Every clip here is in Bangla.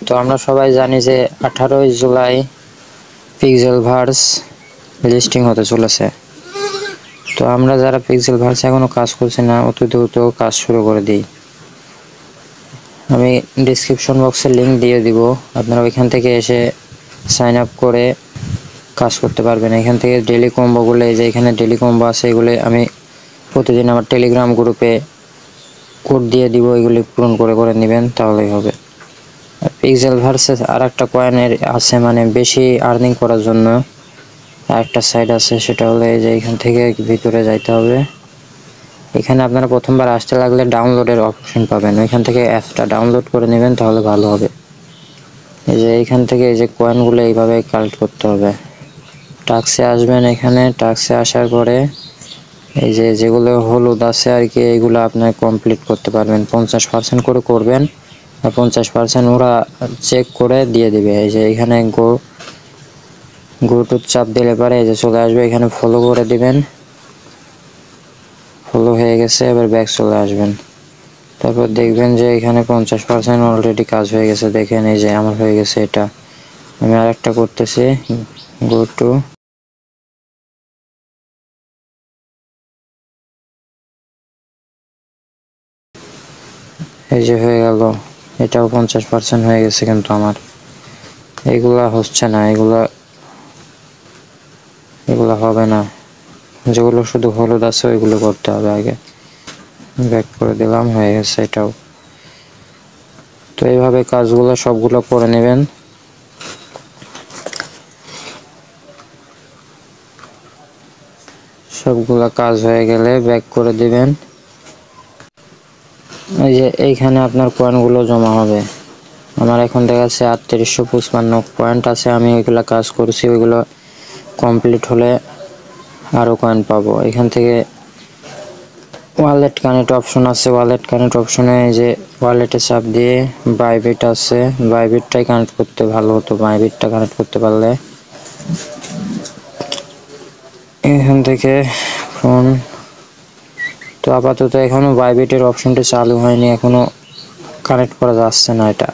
তো আমরা সবাই জানি যে 18 জুলাই পিক্সেলভার্স লিস্টিং হতে চলেছে। তো আমরা যারা পিক্সেলভার্স এখনো কাজ করছি না, অতি দ্রুত কাজ শুরু করে দিই। আমি ডেসক্রিপশন বক্সে লিঙ্ক দিয়ে দিব, আপনারা ওইখান থেকে এসে সাইন আপ করে কাজ করতে পারবেন। এখান থেকে ডেলি কম্বোগুলো, এই যে এখানে ডেলি কম্বো আছে, এগুলো আমি প্রতিদিন আমার টেলিগ্রাম গ্রুপে কোড দিয়ে দিব, এগুলি পূরণ করে নেবেন, তাহলেই হবে। পিক্সেলভার্সে আর একটা কয়েনের আছে, মানে বেশি আর্নিং করার জন্য আরেকটা সাইট আছে, সেটা হলো এই যে এখান থেকে ভিতরে যাইতে হবে। এখানে আপনারা প্রথমবার আসতে লাগলে ডাউনলোডের অপশন পাবেন, ওইখান থেকে অ্যাপটা ডাউনলোড করে নেবেন, তাহলে ভালো হবে। এই যে এইখান থেকে এই যে কয়েনগুলো এইভাবে কালেক্ট করতে হবে। টাস্কে আসবেন, এখানে টাস্কে আসার পরে এই যে যেগুলো হলুদ আছে আর কি, এইগুলো আপনার কমপ্লিট করতে পারবেন। 50% করে করবেন, আর 50% ওরা চেক করে দিয়ে দিবে। এই যে এখানে গো টু চাপ দিলে পরে এই যে চলে আসবে, এখানে ফলো করে দিবেন। ফলো হয়ে গেছে, এবার ব্যাক চলে আসবেন। তারপর দেখবেন যে এখানে 50% অলরেডি কাজ হয়ে গেছে। দেখেন এই যে আমার হয়ে গেছে এটা। আমি আরেকটা করতেছি, গো টু, এই যে হয়ে গেল, এটাও 50% হয়ে গেছে। কিন্তু আমার এগুলা হচ্ছে না, এগুলা হবে না। যেগুলো শুধু হলুদ আছে ওইগুলো করতে হবে আগে। ব্যাক করে দিলাম, হয়ে গেছে এটাও। তো এইভাবে কাজগুলো সবগুলো করে নেবেন। সবগুলা কাজ হয়ে গেলে ব্যাক করে দিবেন। এই যে এইখানে আপনার কয়েনগুলো জমা হবে। আমার এখন দেখাচ্ছে 3855 পয়েন্ট আছে। আমি ওইগুলো কাজ করছি, ওইগুলো কমপ্লিট হলে আরও কয়েন পাবো। এখান থেকে ওয়ালেট কানেক্ট অপশন আছে, ওয়ালেট কানেক্ট অপশনে এই যে ওয়ালেটে চাপ দিয়ে বাইবিট আছে, বাইবিটটাই কানেক্ট করতে ভালো হতো। বাইবিটটা কানেক্ট করতে পারলে এখান থেকে ফোন, তো আপাতত এখনো বাইবিটের অপশনটি চালু হয়নি, এখনো কানেক্ট করা যাচ্ছে না এটা।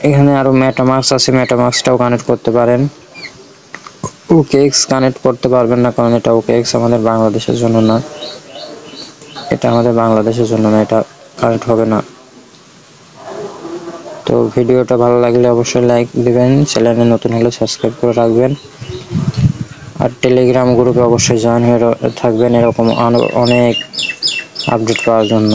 এখানে আরো মেটামাস্ক আছে, মেটামাস্কটাও কানেক্ট করতে পারেন। ওকেএক্স কানেক্ট করতে পারবেন না, কারণ এটা ওকেএক্স আমাদের বাংলাদেশের জন্য না, এটা আমাদের বাংলাদেশের জন্য না, এটা কানেক্ট হবে না। তো ভিডিওটা ভালো লাগলে অবশ্যই লাইক দিবেন, চ্যানেলে নতুন হলে সাবস্ক্রাইব করে রাখবেন, আর টেলিগ্রাম গ্রুপে অবশ্যই জয়েন হয়ে থাকবেন এরকম অনেক আপডেট পাওয়ার জন্য।